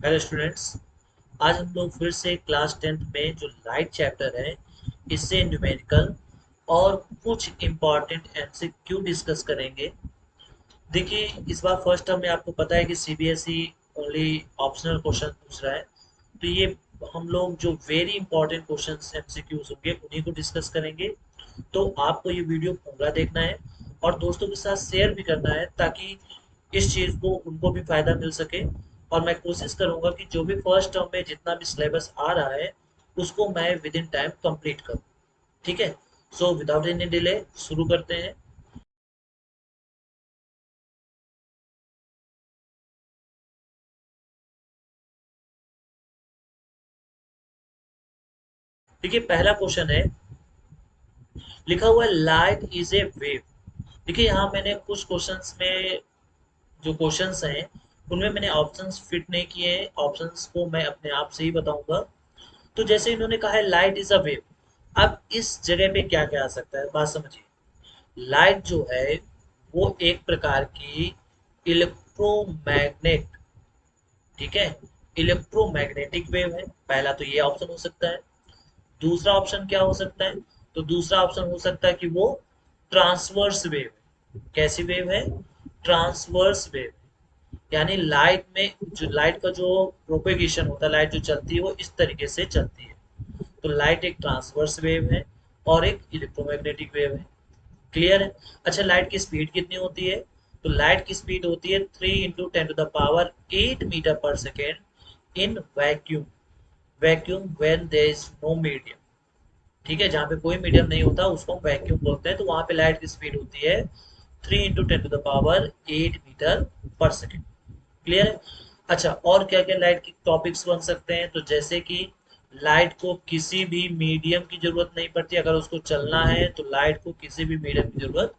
Hello students. आज हम लोग फिर से क्लास 10th में जो लाइट चैप्टर है इससे न्यूमेरिकल और कुछ इम्पॉर्टेंट एमसीक्यू डिस्कस करेंगे। देखिए, इस बार फर्स्ट टर्म में आपको पता है कि सीबीएसई ओनली ऑप्शनल क्वेश्चन पूछ रहा है, तो ये हम लोग जो वेरी इंपॉर्टेंट क्वेश्चंस एमसीक्यूज होंगे उन्हीं को डिस्कस करेंगे। तो आपको ये वीडियो पूरा देखना है और दोस्तों के साथ शेयर भी करना है ताकि इस चीज़ को उनको भी फायदा मिल सके। और मैं कोशिश करूंगा कि जो भी फर्स्ट टर्म में जितना भी सिलेबस आ रहा है उसको मैं विद इन टाइम कंप्लीट करूँ। ठीक है, सो विदाउट एनी डिले शुरू करते हैं। देखिए, पहला क्वेश्चन है, लिखा हुआ है लाइट इज ए वेव। देखिए, यहाँ मैंने कुछ क्वेश्चंस में जो क्वेश्चंस हैं उनमें मैंने ऑप्शंस फिट नहीं किए हैं, ऑप्शंस को मैं अपने आप से ही बताऊंगा। तो जैसे इन्होंने कहा है लाइट इज अ वेव, अब इस जगह पे क्या क्या आ सकता है, बात समझिए। लाइट जो है वो एक प्रकार की इलेक्ट्रोमैग्नेट, ठीक है, इलेक्ट्रोमैग्नेटिक वेव है। पहला तो ये ऑप्शन हो सकता है। दूसरा ऑप्शन क्या हो सकता है? तो दूसरा ऑप्शन हो सकता है कि वो ट्रांसवर्स वेव है। कैसी वेव है? ट्रांसवर्स वेव, यानी लाइट में जो लाइट का जो प्रोपेगेशन होता है, लाइट जो चलती है वो इस तरीके से चलती है। तो लाइट एक ट्रांसवर्स वेव है और एक इलेक्ट्रोमैग्नेटिक वेव है। क्लियर है? अच्छा, लाइट की स्पीड कितनी होती है? तो लाइट की स्पीड होती है 3 × 10⁻⁸ in vacuum. Vacuum when there is no medium, ठीक है, जहाँ पे कोई मीडियम नहीं होता उसको हम वैक्यूम बोलते हैं। तो वहां पे लाइट की स्पीड होती है 3 × 10⁸ क्लियर है? अच्छा, और क्या क्या लाइट की टॉपिक्स बन सकते हैं? तो जैसे कि लाइट को किसी भी मीडियम की जरूरत नहीं पड़ती, अगर उसको चलना है तो लाइट को किसी भी मीडियम की जरूरत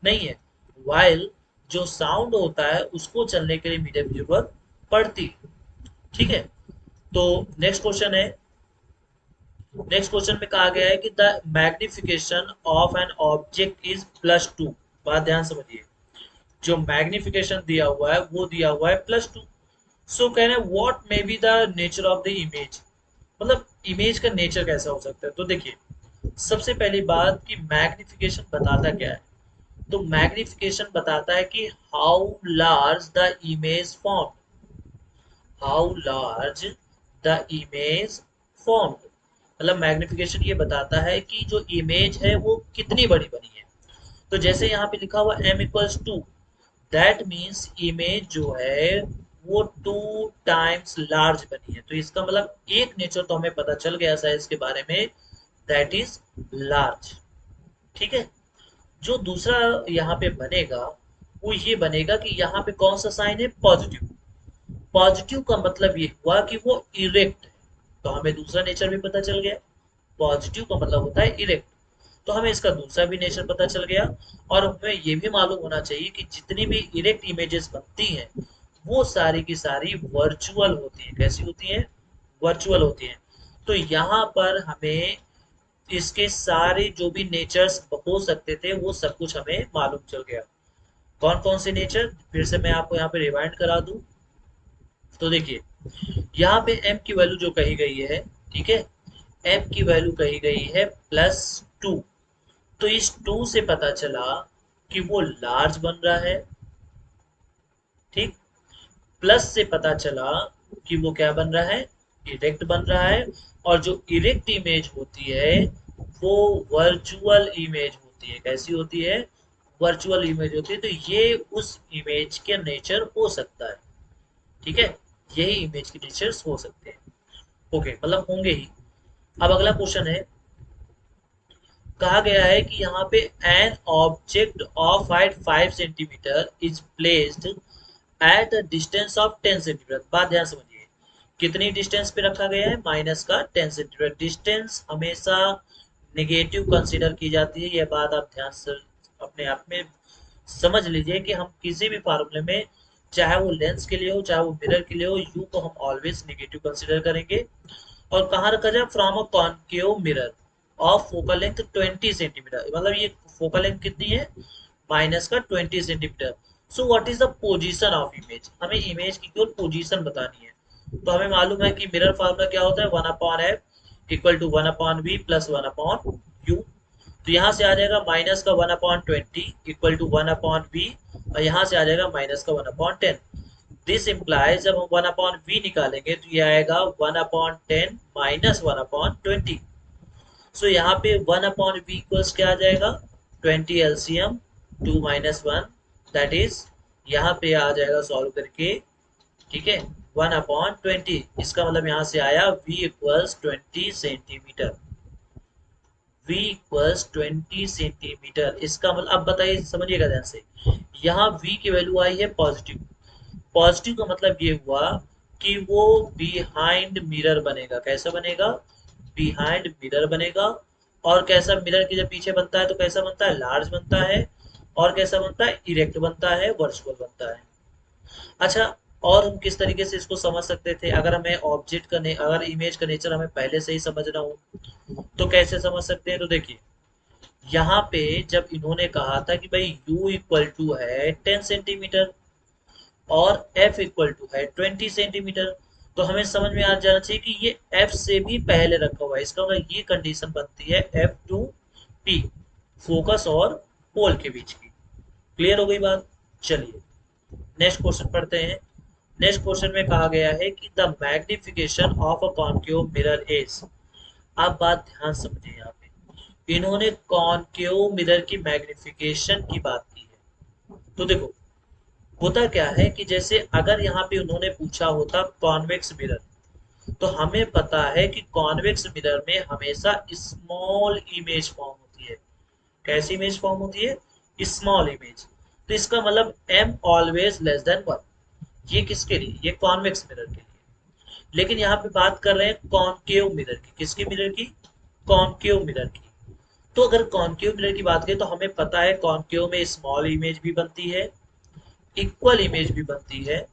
नहीं है। वाइल जो साउंड होता है उसको चलने के लिए मीडियम की जरूरत पड़ती है। ठीक है, तो नेक्स्ट क्वेश्चन है। नेक्स्ट क्वेश्चन में कहा गया है कि the magnification of an object is +2। बात ध्यान समझिए, जो मैग्निफिकेशन दिया हुआ है वो दिया हुआ है +2। सो कह रहे हैं what may be the nature of the image, मतलब इमेज का नेचर कैसा हो सकता है। तो देखिए, सबसे पहली बात कि मैग्निफिकेशन बताता क्या है? तो मैग्निफिकेशन बताता है कि how large the image form, how large the image formed, मतलब मैग्निफिकेशन ये बताता है कि जो इमेज है वो कितनी बड़ी बनी है। तो जैसे यहाँ पे लिखा हुआ m = 2, दैट मीन्स इमेज जो है वो 2 टाइम्स लार्ज बनी है। तो इसका मतलब एक नेचर तो हमें पता चल गया साइज के बारे में, दैट इज लार्ज। ठीक है, जो दूसरा यहाँ पे बनेगा वो ये बनेगा कि यहाँ पे कौन सा साइन है? पॉजिटिव। पॉजिटिव का मतलब ये हुआ कि वो इरेक्ट है। तो हमें दूसरा नेचर भी पता चल गया। पॉजिटिव का मतलब होता है इरेक्ट, तो हमें इसका दूसरा भी नेचर पता चल गया। और हमें ये भी मालूम होना चाहिए कि जितनी भी इरेक्ट इमेजेस बनती हैं वो सारी की सारी वर्चुअल होती हैं। कैसी होती हैं? वर्चुअल होती हैं। तो यहाँ पर हमें इसके सारे जो भी नेचर्स हो सकते थे वो सब कुछ हमें मालूम चल गया। कौन कौन से नेचर, फिर से मैं आपको यहाँ पे रिवाइंड करा दूं। तो देखिए, यहाँ पे m की वैल्यू जो कही गई है, ठीक है, m की वैल्यू कही गई है +2। तो इस 2 से पता चला कि वो लार्ज बन रहा है। ठीक, प्लस से पता चला कि वो क्या बन रहा है? इरेक्ट बन रहा है। और जो इरेक्ट इमेज होती है वो वर्चुअल इमेज होती है। कैसी होती है? वर्चुअल इमेज होती है। तो ये उस इमेज के नेचर हो सकता है। ठीक है, यही इमेज के नेचर्स हो सकते हैं। ओके, मतलब होंगे ही। अब अगला क्वेश्चन है, कहा गया है कि यहाँ पे an object of height 5 centimetre is placed at a distance of 10 centimetre. बात ध्यान समझिए, कितनी डिस्टेंस पे रखा गया है? -10 सेंटीमीटर। डिस्टेंस हमेशा नेगेटिव कंसीडर की जाती है, यह बात आप ध्यान से अपने आप में समझ लीजिए कि हम किसी भी फार्मूले में, चाहे वो लेंस के लिए हो चाहे वो मिरर के लिए हो, यू को हम ऑलवेज नेगेटिव कंसीडर करेंगे। और कहाँ रखा जाए? From a concave mirror of focal length 20 centimetre, मतलब ये फोकल लेंथ कितनी है? -20 centimetre. So what is the position of image? हमें इमेज की केवल पोजीशन बतानी है। तो हमें मालूम है कि मिरर फार्मूला क्या होता है, 1/f equal to 1/v plus 1/u। तो यहाँ से आ जाएगा माइनस का 1/20 इक्वल टू 1/v, और यहाँ से आ जाएगा माइनस का 1/10। दिस इम्प्लाइज जब हम 1/v निकालेंगे तो ये आएगा 1/10 माइनस 1/20। सो यहाँ पे 1/v इक्वल्स क्या आ जाएगा, 20 एलसीएम 2 माइनस 1, दैट इज यहाँ पे आ जाएगा सॉल्व करके, ठीक है, 1/20। इसका मतलब यहाँ से आया v equals 20 centimetre. v equals 20 centimetre, इसका मतलब अब बताइए, समझिएगा ध्यान से। यहाँ v की वैल्यू आई है पॉजिटिव। पॉजिटिव का मतलब ये हुआ कि वो बिहाइंड मिरर बनेगा। कैसा बनेगा, बिहाइंड मिरर बनेगा। और कैसा मिरर के जब पीछे बनता है तो कैसा बनता है, लार्ज बनता है। और कैसा बनता है, इरेक्ट बनता है, वर्चुअल बनता है। अच्छा, और हम किस तरीके से इसको समझ सकते थे, अगर हमें ऑब्जेक्ट का अगर इमेज का नेचर हमें पहले से ही समझना हो तो कैसे समझ सकते हैं। तो देखिए, यहाँ पे जब इन्होंने कहा था कि भाई u इक्वल टू है 10 सेंटीमीटर और f इक्वल टू है 20 सेंटीमीटर, तो हमें समझ में आ जाना चाहिए कि ये f से भी पहले रखा हुआ है। इसका मतलब ये कंडीशन बनती है F2P, फोकस और पोल के बीच की। क्लियर हो गई बात। चलिए नेक्स्ट क्वेश्चन पढ़ते हैं। नेक्स्ट क्वेश्चन में कहा गया है कि the magnification of a concave mirror is. आप बात ध्यान समझिए, यहाँ पे इन्होंने कॉन्केव मिरर की मैग्निफिकेशन की बात की है। तो देखो, होता क्या है कि जैसे अगर यहाँ पे उन्होंने पूछा होता कॉन्वेक्स मिरर, तो हमें पता है कि कॉन्वेक्स मिरर में हमेशा स्मॉल इमेज फॉर्म होती है। कैसी इमेज फॉर्म होती है, स्मॉल इमेज। तो इसका मतलब m ऑलवेज लेस देन 1। ये किसके लिए, ये कॉन्वेक्स मिरर के लिए। लेकिन यहाँ पे बात कर रहे हैं कॉन्केव मिरर की। किसकी मिरर की, कॉन्केव मिरर की। तो अगर कॉन्केव मिरर की बात करें तो हमें पता है कॉन्केव में स्मॉल इमेज भी बनती है, इक्वल इमेज भी बनती है,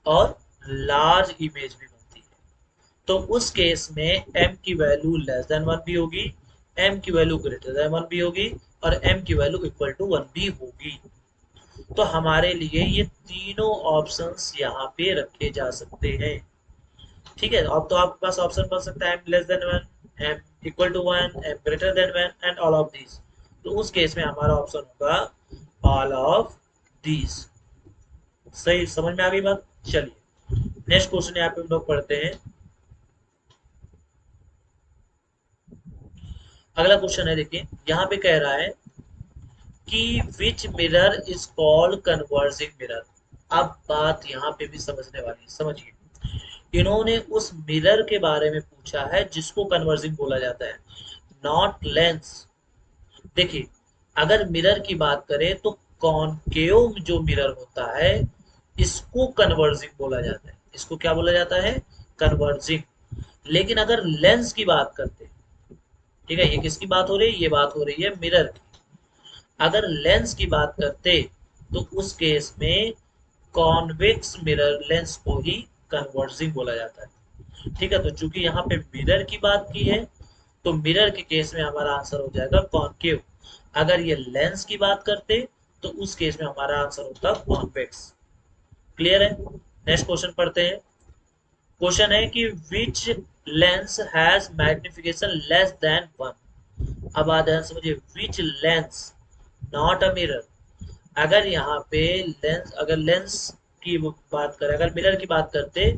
और लार्ज इमेज भी बनती है। तो उस केस में m की वैल्यू लेस देन 1 भी होगी, m की वैल्यू ग्रेटर देन 1 भी होगी, और m की वैल्यू इक्वल टू 1 भी होगी। तो हमारे लिए ये तीनों ऑप्शंस यहाँ पे रखे जा सकते हैं। ठीक है, अब तो आपके पास ऑप्शन बन सकता है m less than 1, m equal to 1, m greater than 1 and all of these. तो उस केस में हमारा ऑप्शन होगा ऑल ऑफ दीज। सही समझ में आ गई बात। चलिए नेक्स्ट क्वेश्चन यहाँ पे हम लोग पढ़ते हैं। अगला क्वेश्चन है, देखिए यहाँ पे कह रहा है कि विच mirror is called converging mirror. अब बात यहाँ पे भी समझने वाली है, समझिए। इन्होंने उस मिरर के बारे में पूछा है जिसको कन्वर्जिंग बोला जाता है, नॉट लेंस। देखिए, अगर मिरर की बात करें तो कॉनकेव जो मिरर होता है इसको कन्वर्जिंग बोला जाता है। इसको क्या बोला जाता है, कन्वर्जिंग। लेकिन अगर लेंस की बात करते हैं, ठीक है, ये किसकी बात हो रही है, ये बात हो रही है मिरर की। अगर लेंस की बात करते तो उस केस में कॉन्वेक्स मिरर लेंस को ही कन्वर्जिंग बोला जाता है। ठीक है, तो चूंकि यहाँ पे मिरर की बात की है तो मिरर के केस में हमारा आंसर हो जाएगा कॉनकेव। अगर ये लेंस की बात करते तो उस केस में हमारा आंसर होता कॉन्वेक्स। क्लियर है। नेक्स्ट क्वेश्चन पढ़ते हैं। क्वेश्चन है कि which lens has magnification less than 1। अब आ ध्यान समझिए, which lens, not a mirror. अगर यहाँ पे लेंस, अगर लेंस की बात करें, अगर मिरर की बात करते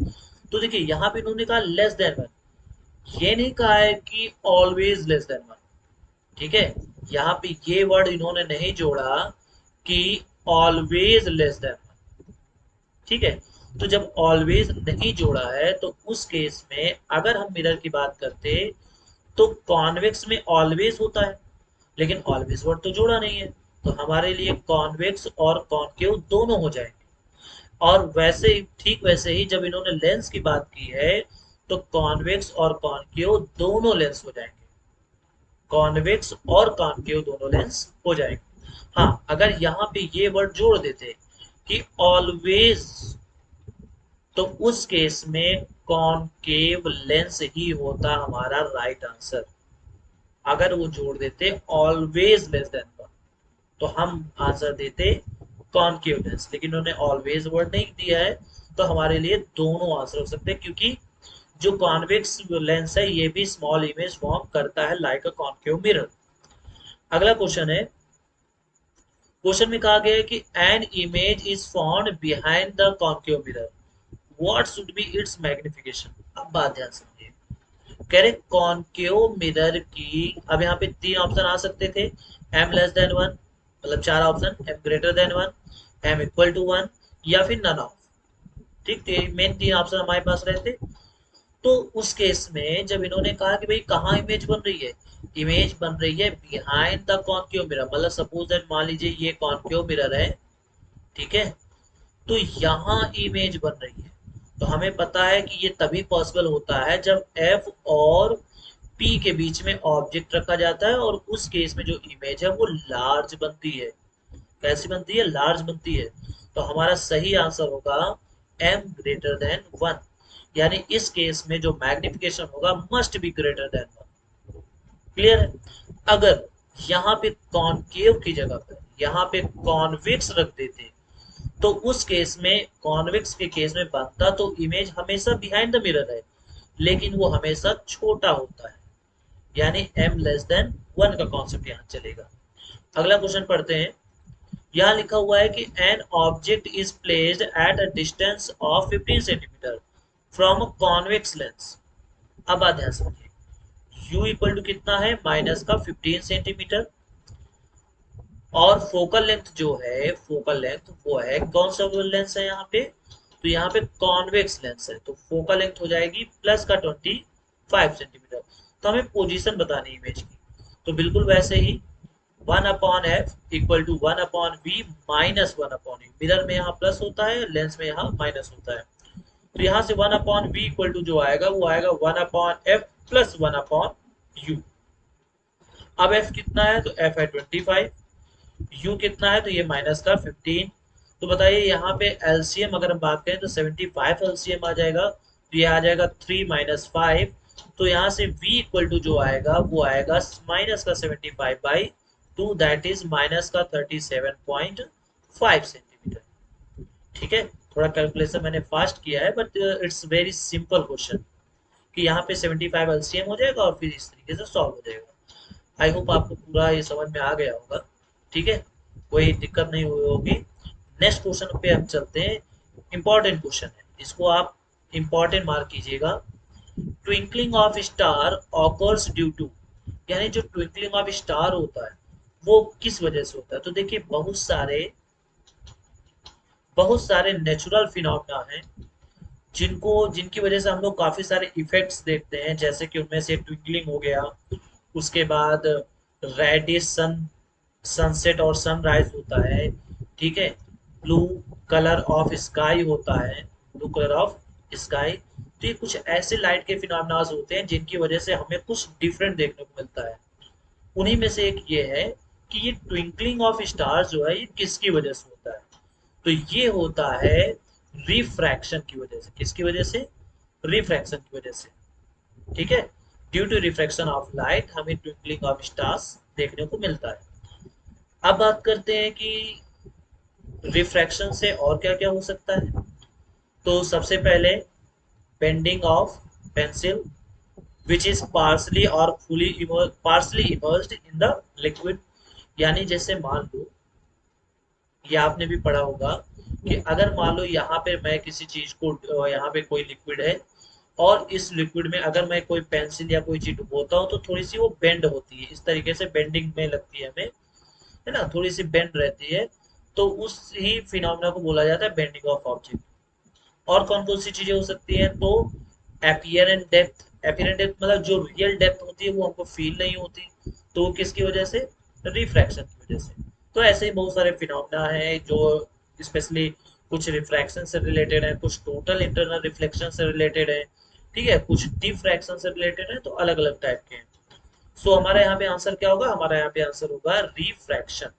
तो देखिए यहाँ पे इन्होंने कहा लेस देन 1। ये नहीं कहा है कि ऑलवेज लेस देन 1। ठीक है, यहाँ पे ये वर्ड इन्होंने नहीं जोड़ा कि ऑलवेज लेस देन 1। ठीक है, तो जब ऑलवेज नहीं जोड़ा है तो उस केस में अगर हम मिरर की बात करते तो कॉन्वेक्स में ऑलवेज होता है, लेकिन ऑलवेज वर्ड तो जोड़ा नहीं है। तो हमारे लिए कॉन्वेक्स और कॉनकेव दोनों हो जाएंगे। और वैसे ही, ठीक वैसे ही जब इन्होंने लेंस की बात की है तो कॉन्वेक्स और कॉनकेव दोनों लेंस हो जाएंगे। कॉन्वेक्स और कॉनकेव दोनों लेंस हो जाएंगे। हाँ, अगर यहाँ पे ये वर्ड जोड़ देते कि ऑलवेज, तो उस केस में कॉनकेव लेंस ही होता हमारा राइट आंसर। अगर वो जोड़ देते ऑलवेज लेस देन 1 तो हम आंसर देते कॉनकेव लेंस, लेकिन उन्होंने ऑलवेज वर्ड नहीं दिया है तो हमारे लिए दोनों आंसर हो सकते हैं, क्योंकि जो कॉन्वेक्स लेंस है ये भी स्मॉल इमेज फॉर्म करता है लाइक अ कॉन्केव मिरर। अगला क्वेश्चन है, क्वेश्चन में कहा गया है कि an image is found behind the concave mirror, what should be it's magnification. अब बात ध्यान समझिए, कह रहे कॉन्केव मिरर की, अब यहाँ पे तीन ऑप्शन आ सकते थे, एम लेस देन वन, मतलब चार option, m greater than one, m equal to one, या फिर नन ऑफ। ठीक, तो मेन तीन ऑप्शन हमारे पास रहते। तो उस केस में जब इन्होंने कहा कि भाई कहाँ इमेज बन रही है, इमेज बन रही है बिहाइंड द कॉन्केव मिरर, मतलब सपोज दैट मान लीजिए ये कॉन्केव मिरर है, ठीक है, तो यहाँ इमेज बन रही है। तो हमें पता है कि ये तभी पॉसिबल होता है जब एफ और पी के बीच में ऑब्जेक्ट रखा जाता है, और उस केस में जो इमेज है वो लार्ज बनती है। कैसी बनती है? लार्ज बनती है। तो हमारा सही आंसर होगा एम ग्रेटर देन वन, यानी इस केस में जो मैग्निफिकेशन होगा must be greater than one. Clear है? अगर यहाँ पे कॉनकेव की जगह पर यहाँ पे कॉन्वेक्स रख देते, तो उस केस में कॉन्वेक्स के केस में बनता तो इमेज हमेशा बिहाइंड द मिरर है, लेकिन वो हमेशा छोटा होता है, यानी m लेस देन वन का कॉन्सेप्ट यहाँ चलेगा। अगला क्वेश्चन पढ़ते हैं। यहाँ लिखा हुआ है कि an object is placed at a distance of 15 centimetre from a convex lens. अब बात ध्यान समझिए, u इक्वल टू कितना है? माइनस का 15 सेंटीमीटर, और फोकल लेंथ जो है, फोकल लेंथ वो है, कौन सा लेंस है यहाँ पे? तो यहाँ पे कॉन्वेक्स लेंस है, तो फोकल लेंथ हो जाएगी प्लस का 25 सेंटीमीटर। तो हमें पोजीशन बतानी इमेज की, तो बिल्कुल वैसे ही 1/f equal to 1/v minus 1/u। Mirror में यहाँ प्लस होता है, लेंस में यहाँ माइनस होता है। तो यहाँ से 1/v इक्वल टू जो आएगा वो आएगा 1/f प्लस 1/u। अब f कितना है? तो f है 25, u कितना है? तो ये माइनस का 15। तो बताइए यहाँ पे एलसीएम अगर हम बात करें तो 75 एलसीएम आ जाएगा, तो ये आ जाएगा 3 माइनस 5। तो यहाँ से v इक्वल टू जो आएगा वो आएगा माइनस का 75/2, दैट इज माइनस का 37.5 सेंटीमीटर। ठीक है, थोड़ा कैलकुलेशन मैंने फास्ट किया है, but it's very simple question, कि यहाँ पे 75 एलसीएम हो जाएगा और फिर इस तरीके से सॉल्व हो जाएगा। आई होप आपको पूरा ये समझ में आ गया होगा। ठीक है, कोई दिक्कत नहीं हुई होगी। नेक्स्ट क्वेश्चन पे हम चलते हैं। इंपॉर्टेंट क्वेश्चन है, इसको आप इंपॉर्टेंट मार्क कीजिएगा। Twinkling of star occurs due to, यानी जो ट्विंकलिंग ऑफ स्टार होता है वो किस वजह से होता है? तो देखिए बहुत सारे नेचुरल फिनोमेना हैं जिनको जिनकी वजह से हम लोग काफी सारे इफेक्ट्स देखते हैं, जैसे कि उनमें से ट्विंकलिंग हो गया, उसके बाद रेडिश सनसेट और सनराइज होता है, ठीक है, ब्लू कलर ऑफ स्काई होता है, ब्लू कलर ऑफ स्काई। तो ये कुछ ऐसे लाइट के फिनोमेना होते हैं जिनकी वजह से हमें कुछ डिफरेंट देखने को मिलता है। उन्हीं में से एक ये है कि ये ट्विंकलिंग ऑफ स्टार्स जो है ये किसकी वजह से होता है? तो ये होता है रिफ्रैक्शन की वजह से। किसकी वजह से? रिफ्रैक्शन की वजह से। ठीक है, due to refraction of light हमें ट्विंकलिंग ऑफ स्टार्स देखने को मिलता है। अब बात करते हैं कि रिफ्रैक्शन से और क्या क्या हो सकता है। तो सबसे पहले bending of pencil which is partly और fully partly immersed in the liquid, यानी जैसे मान लो, ये आपने भी पढ़ा होगा कि अगर मान लो यहाँ पे मैं किसी चीज को, यहाँ पे कोई लिक्विड है और इस लिक्विड में अगर मैं कोई पेंसिल या कोई चीज डुबोता हूँ तो थोड़ी सी वो बेंड होती है, इस तरीके से बेंडिंग में लगती है हमें, है ना, थोड़ी सी बेंड रहती है। तो उस ही फिनोमेना को बोला जाता है बेंडिंग ऑफ ऑब्जेक्ट। और कौन कौन सी चीजें हो सकती हैं? तो एपियरेंट डेप्थ, एपियरेंट डेप्थ मतलब जो रियल डेप्थ होती है वो हमको फील नहीं होती, तो वो किसकी वजह से? रिफ्रैक्शन की वजह से। तो ऐसे ही बहुत सारे फिनोमेना हैं जो स्पेशली कुछ रिफ्रैक्शन से रिलेटेड है, कुछ टोटल इंटरनल रिफ्लेक्शन से रिलेटेड है, ठीक है, कुछ डिफ्रैक्शन से रिलेटेड है, तो अलग अलग टाइप के हैं। सो हमारा यहाँ पे आंसर क्या होगा? हमारा यहाँ पे आंसर होगा रिफ्रैक्शन।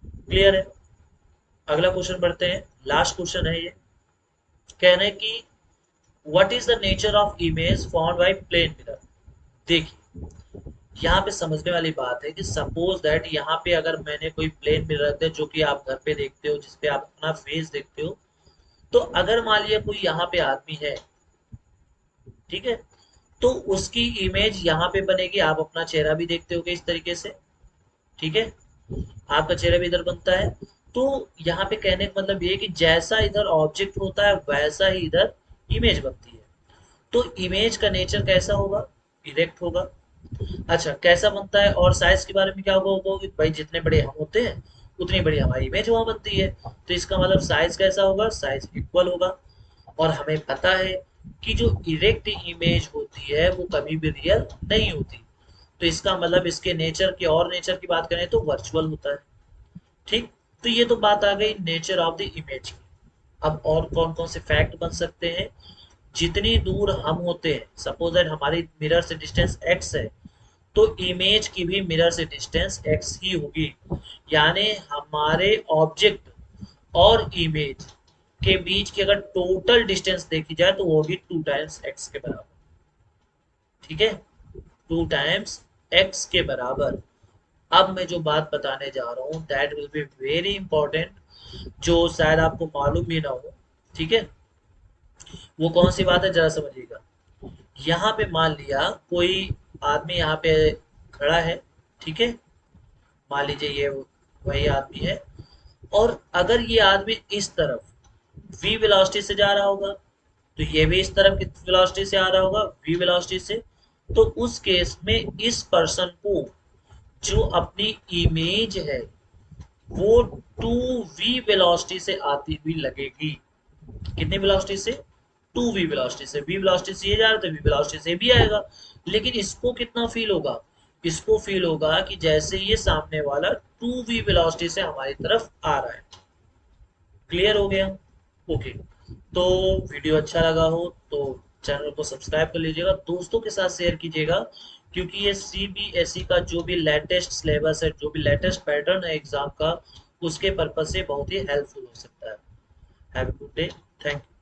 क्लियर है? अगला क्वेश्चन बढ़ते हैं, लास्ट क्वेश्चन है ये। कह रहे हैं कि what is the nature of image formed by plane mirror. देखिए यहाँ पे समझने वाली बात है कि सपोज दैट यहाँ पे अगर मैंने कोई प्लेन मिरर रख दिया, जो कि आप घर पे देखते हो, जिसपे आप अपना फेस देखते हो, तो अगर मान लिया कोई यहाँ पे आदमी है, ठीक है, तो उसकी इमेज यहाँ पे बनेगी। आप अपना चेहरा भी देखते होगे इस तरीके से, ठीक है, आपका चेहरा भी इधर बनता है। तो यहाँ पे कहने का मतलब ये है कि जैसा इधर ऑब्जेक्ट होता है वैसा ही इधर इमेज बनती है। तो इमेज का नेचर कैसा होगा, इरेक्ट होगा। अच्छा, कैसा बनता है और साइज के बारे में क्या होगा कि भाई जितने बड़े हम होते हैं उतनी बड़ी हमारी इमेज वहां बनती है। तो इसका मतलब साइज कैसा होगा, साइज इक्वल होगा। और हमें पता है कि जो इरेक्ट इमेज होती है वो कभी भी रियल नहीं होती। तो इसका मतलब इसके नेचर की, और नेचर की बात करें तो वर्चुअल होता है। ठीक। तो ये तो बात आ गई नेचर ऑफ द इमेज की। अब और कौन कौन से फैक्ट बन सकते हैं। जितनी दूर हम होते हैं, सपोज दैट हमारी मिरर से डिस्टेंस x है, तो इमेज की भी मिरर से डिस्टेंस x ही होगी। यानी हमारे ऑब्जेक्ट और इमेज के बीच की अगर टोटल डिस्टेंस देखी जाए तो वो भी 2 टाइम्स x के बराबर। ठीक है, 2 टाइम्स x के बराबर। अब मैं जो बात बताने जा रहा हूँ that will be very important, जो शायद आपको मालूम भी ना हो। ठीक है, वो कौन सी बात है जरा समझिएगा। यहाँ पे मान लिया कोई आदमी यहाँ पे खड़ा है, ठीक है, मान लीजिए ये वही आदमी है। और अगर ये आदमी इस तरफ v वेलोसिटी से जा रहा होगा, तो ये भी इस तरफ की वेलोसिटी से आ रहा होगा v वेलोसिटी से। तो उस केस में इस पर्सन को जो अपनी इमेज है वो 2v वेलोसिटी से आती हुई लगेगी। कितनी वेलोसिटी से, 2v वेलोसिटी से। v वेलोसिटी से ये जा रहा है तो v वेलोसिटी से भी आएगा। लेकिन इसको कितना फील होगा, इसको फील होगा कि जैसे ये सामने वाला 2v वेलोसिटी से हमारी तरफ आ रहा है। क्लियर हो गया। ओके। तो वीडियो अच्छा लगा हो तो चैनल को सब्सक्राइब कर लीजिएगा, दोस्तों के साथ शेयर कीजिएगा, क्योंकि ये सीबीएसई का जो भी लेटेस्ट सिलेबस है, जो भी लेटेस्ट पैटर्न है एग्जाम का, उसके पर्पज से बहुत ही हेल्पफुल हो सकता है। Have a good day. Thank you.